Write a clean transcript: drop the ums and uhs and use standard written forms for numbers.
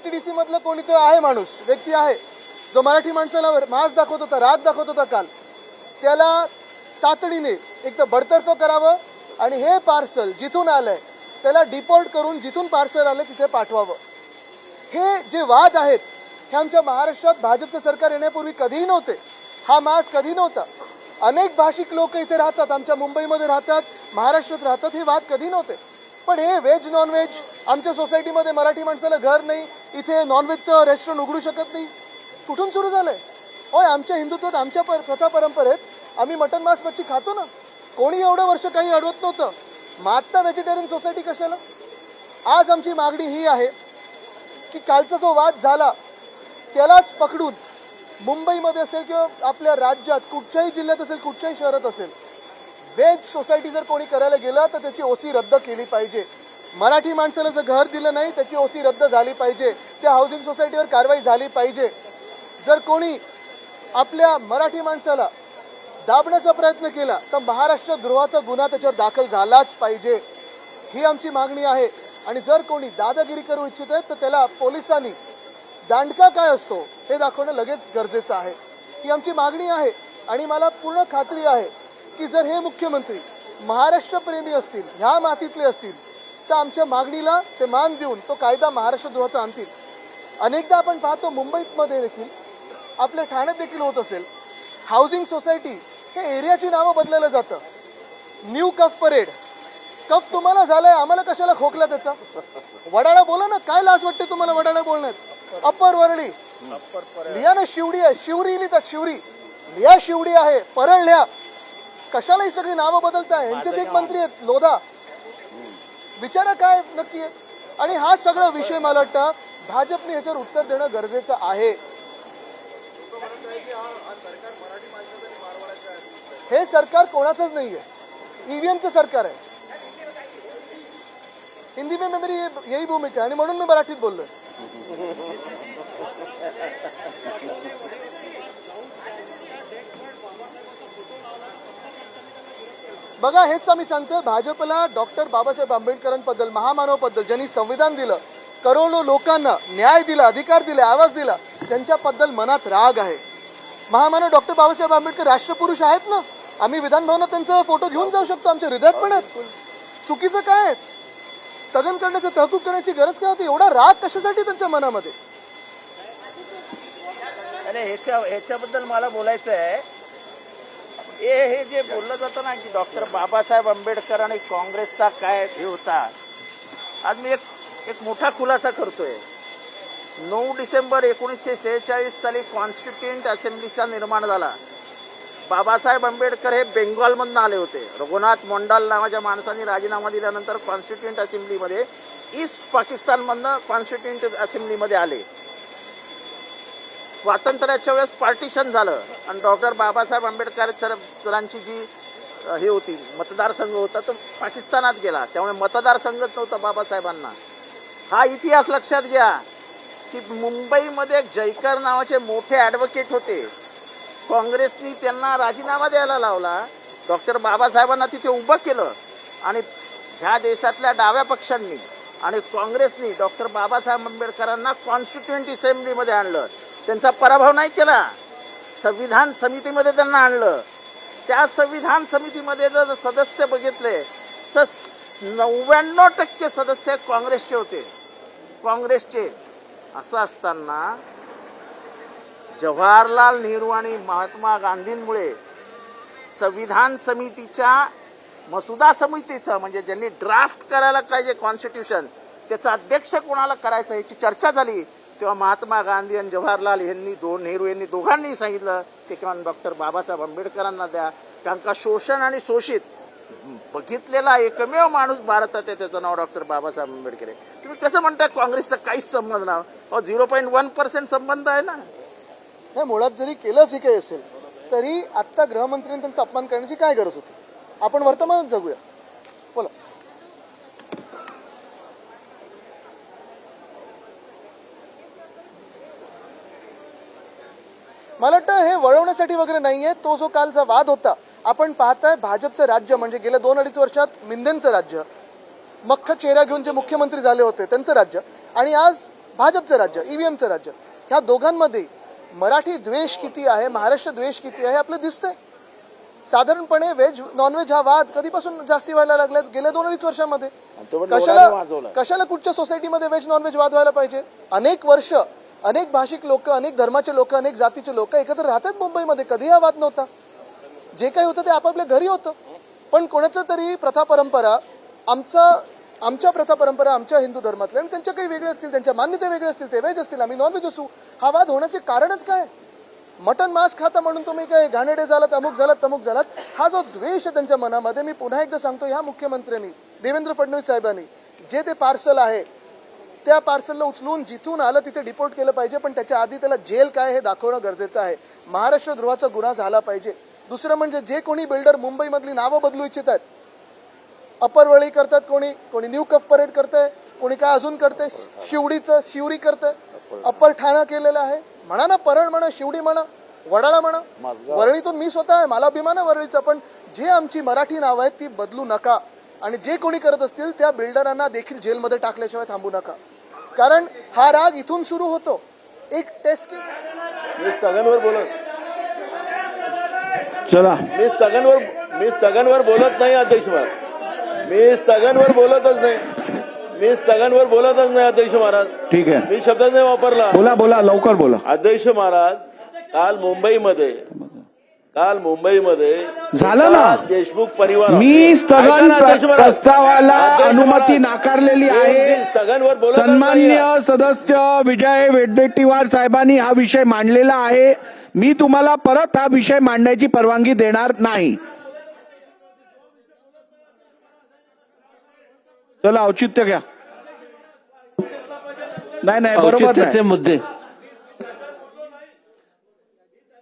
एसटीडीसी मधलं कोणी तर आहे माणूस, व्यक्ती आहे, जो मराठी माणसाला माज दाखवत होता, रात दाखवत होता काल, त्याला तातडीने एक तर बडतर्फ करावं आणि हे पार्सल जिथून आलंय त्याला डिपोर्ट करून जिथून पार्सल आलं तिथे पाठवावं. हे जे वाद आहेत हे आमच्या महाराष्ट्रात भाजपचं सरकार येण्यापूर्वी कधीही नव्हते. हा माज कधी नव्हता. अनेक भाषिक लोक इथे राहतात, आमच्या मुंबईमध्ये राहतात, महाराष्ट्रात राहतात, हे वाद कधी नव्हते. पण हे व्हेज नॉनव्हेज, आमच्या सोसायटीमध्ये मराठी माणसाला घर नाही, इथे नॉनव्हेजचं रेस्टॉरंट उघडू शकत नाही, कुठून सुरू झालंय? होय, आमच्या हिंदुत्वात, आमच्या प्रथा परंपरेत आम्ही मटन मांस मच्छी खातो ना, कोणी एवढं वर्ष काही अडवत नव्हतं. मग आत्ता व्हेजिटेरियन सोसायटी कशाला? आज आमची मागणी ही आहे की कालचा जो वाद झाला त्यालाच पकडून मुंबईमध्ये असेल किंवा आपल्या राज्यात कुठच्याही जिल्ह्यात असेल, कुठच्याही शहरात असेल, व्हेज सोसायटी जर कोणी करायला गेलं तर त्याची ओसी रद्द केली पाहिजे. मराठी माणसाला जर घर दिलं नाही त्याची ओसी रद्द झाली पाहिजे. त्या हाऊसिंग सोसायटीवर कारवाई झाली पाहिजे. जर कोणी आपल्या मराठी माणसाला दाबण्याचा प्रयत्न केला तर महाराष्ट्र द्रोहाचा गुन्हा त्याच्यावर दाखल झालाच पाहिजे. ही आमची मागणी आहे. आणि जर कोणी दादागिरी करू इच्छित आहे तर त्याला पोलिसांनी दांडका काय असतो हे दाखवणं लगेच गरजेचं आहे. ही आमची मागणी आहे. आणि मला पूर्ण खात्री आहे की जर हे मुख्यमंत्री महाराष्ट्रप्रेमी असतील, ह्या मातीतले असतील, तर आमच्या मागणीला ते मान देऊन तो कायदा महाराष्ट्र द्रोहाचा आणतील. अनेकदा आपण पाहतो मुंबईमध्ये देखील, आपल्या ठाण्यात देखील होत असेल, हाऊसिंग सोसायटी हे एरियाची नावं बदललं जातं. न्यू कफ परेड, कफ तुम्हाला झालाय, आम्हाला कशाला खोकला त्याचा? वडाळा बोला ना, काय लाज वाटते तुम्हाला वडाळा बोलण्यात? अप्पर वरळी लिहा ना, शिवडी आहे, शिवरी लिहितात, शिवरी लिहा, शिवडी आहे, परळ लिहा. कशाला ही सगळी नावं बदलताय? यांचेच एक मंत्री आहेत लोधा, विचारा काय नक्की आहे. आणि हा सगळा विषय मला वाटतं भाजपने याच्यावर उत्तर देणं गरजेचं आहे. हे सरकार कोणाचंच नाहीये, ईव्हीएमचं सरकार आहे. हिंदी में मेरी यही भूमिका आहे आणि म्हणून मी मराठीत बोललोय. बघा, हेच आम्ही सांगतोय, भाजपला डॉक्टर बाबासाहेब आंबेडकरांबद्दल, महामानवाबद्दल, ज्यांनी संविधान दिलं, करोडो लोकांना न्याय दिला, अधिकार दिले, आवाज दिला, त्यांच्याबद्दल मनात राग आहे. महामानव डॉक्टर बाबासाहेब आंबेडकर राष्ट्रपुरुष आहेत ना, आम्ही विधान भवनात त्यांचा फोटो घेऊन जाऊ शकतो, आमच्या हृदयात पण आहेत. चुकीचं काय? स्थगन करण्याचं, तहकूब करण्याची गरज काय होती? एवढा राग कशासाठी त्यांच्या मनामध्ये? अरे ह्याच्याबद्दल मला बोलायचं आहे. हे जे बोललं जातं ना की डॉक्टर बाबासाहेब आंबेडकर आणि काँग्रेसचा काय हे होता, आज मी एक मोठा खुलासा करतोय. 9 डिसेंबर 1946 साली कॉन्स्टिट्युएंट असेंब्लीचा निर्माण झाला. बाबासाहेब आंबेडकर हे बेंगॉलमधून आले होते. रघुनाथ मोंडाल नावाच्या माणसाने राजीनामा दिल्यानंतर कॉन्स्टिट्युएंट असेंब्लीमध्ये, ईस्ट पाकिस्तानमधनं कॉन्स्टिट्युएंट असेंब्लीमध्ये आले. स्वातंत्र्याच्या वेळेस पार्टिशन झालं आणि डॉक्टर बाबासाहेब आंबेडकर सरांची जी हे होती, मतदारसंघ होता, तो पाकिस्तानात गेला. त्यामुळे मतदारसंघच नव्हता बाबासाहेबांना. हा इतिहास लक्षात घ्या की मुंबईमध्ये जयकर नावाचे मोठे ॲडव्होकेट होते. काँग्रेसनी त्यांना राजीनामा द्यायला लावला. डॉक्टर बाबासाहेबांना तिथे उभं केलं आणि ह्या देशातल्या डाव्या पक्षांनी आणि काँग्रेसनी डॉक्टर बाबासाहेब आंबेडकरांना कॉन्स्टिट्युएंट असेंब्लीमध्ये आणलं. त्यांचा पराभव नाही केला, संविधान समितीमध्ये त्यांना आणलं. त्या संविधान समितीमध्ये जर सदस्य बघितले तर 99% सदस्य काँग्रेसचे होते, काँग्रेसचे. असं असताना जवाहरलाल नेहरू आणि महात्मा गांधींमुळे संविधान समितीच्या मसुदा समितीचं, म्हणजे ज्यांनी ड्राफ्ट करायला पाहिजे कॉन्स्टिट्यूशन, त्याचा अध्यक्ष कोणाला करायचं याची चर्चा झाली. तेव्हा महात्मा गांधी आणि जवाहरलाल यांनी, नेहरू यांनी दोघांनी सांगितलं ते किंवा डॉक्टर बाबासाहेब आंबेडकरांना द्या. कारण का शोषण आणि शोषित बघितलेला एकमेव माणूस भारतात आहे, त्याचं नाव डॉक्टर बाबासाहेब आंबेडकर आहे. तुम्ही कसं म्हणताय काँग्रेसचा काहीच संबंध नाही? 0.1% संबंध आहे ना. हे मुळात जरी केलंच ही काही असेल तरी आत्ता गृहमंत्र्यांनी त्यांचा अपमान करण्याची काय गरज होती? आपण वर्तमानात जगूया. बोला. मला वाटतं हे वळवण्यासाठी वगैरे नाहीये. तो जो कालचा वाद होता, आपण पाहताय भाजपचं राज्य म्हणजे गेल्या 2-2.5 वर्षात मिंदेंचं राज्य, मख्ख चेहरा घेऊन जे मुख्यमंत्री झाले होते त्यांचं राज्य, आणि आज भाजपचं राज्य, ईव्हीएमचं राज्य. ह्या दोघांमध्ये मराठी द्वेष किती आहे, महाराष्ट्र द्वेष किती आहे आपलं दिसतंय. साधारणपणे व्हेज नॉनव्हेज हा वाद कधीपासून जास्ती व्हायला लागला? गेल्या 2-2.5 वर्षामध्ये. कशाला कुठच्या सोसायटीमध्ये व्हेज नॉनव्हेज वाद व्हायला पाहिजे? अनेक वर्ष अनेक भाषिक लोक, अनेक धर्माचे लोक, अनेक जातीचे लोक एकत्र राहतात मुंबईमध्ये. कधी हा वाद नव्हता. जे काही होतं ते आपापल्या घरी होतं. पण कोणाचं तरी प्रथा परंपरा, आमच्या प्रथा परंपरा आमच्या हिंदू धर्मातल्या, आणि त्यांच्या काही वेगळे असतील, त्यांच्या मान्यता वेगळे असतील, ते व्हेज असतील, आम्ही नॉनव्हेज असू. हा वाद होण्याचे कारणच काय? मटन मांस खाता म्हणून तुम्ही काय घाणेरडे झालात, अमुक झालात, तमुक झालात. हा जो द्वेष आहे त्यांच्या मनामध्ये, मी पुन्हा एकदा सांगतो, ह्या मुख्यमंत्र्यांनी, देवेंद्र फडणवीस साहेबांनी जे ते पार्सल आहे त्या पार्सलला उचलून जिथून आलं तिथे डिपोर्ट केलं पाहिजे. पण त्याच्या आधी त्याला जेल काय हे दाखवणं गरजेचं आहे. महाराष्ट्रद्रोहाचा गुन्हा झाला पाहिजे. दुसरं म्हणजे जे कोणी बिल्डर मुंबईमधली नावं बदलू इच्छित आहेत, अपरवळी करतात, कोणी न्यू कफ परेड करतंय, कोणी काय अजून करतंय, शिवडी करतंय, अप्पर ठाणा केलेलं आहे. म्हणा ना, परळ म्हणा, शिवडी म्हणा, वडाळा म्हणा. वरळीतून मी स्वतः आहे, मला अभिमान आहे वरळीचा. पण जे आमची मराठी नावं आहेत ती बदलू नका. आणि जे कोणी करत असतील त्या बिल्डरांना देखील जेलमध्ये टाकल्याशिवाय थांबू नका. कारण हा राग इथून सुरू होतो. एक टेस्ट मी स्थगनवर बोलत चला मी स्थगनवर बोलत नाही अध्यक्ष महाराज. मी स्थगनवर बोलतच नाही अध्यक्ष महाराज. ठीक आहे, मी शब्द नाही वापरला. बोला लवकर बोला. अध्यक्ष महाराज, काल मुंबईमध्ये झालं ना, देशमुख परिवार, मी स्थगन प्रस्तावाला अध्यक्ष अनुमती महाराज, नाकारलेली आहे. स्थगनवर बोलत सन्मान्य सदस्य विजय वडेट्टीवार साहेबांनी हा विषय मांडलेला आहे. मी तुम्हाला परत हा विषय मांडण्याची परवानगी देणार नाही. चला औचित्य घ्या. नाही बरोबर औचित्याचे मुद्दे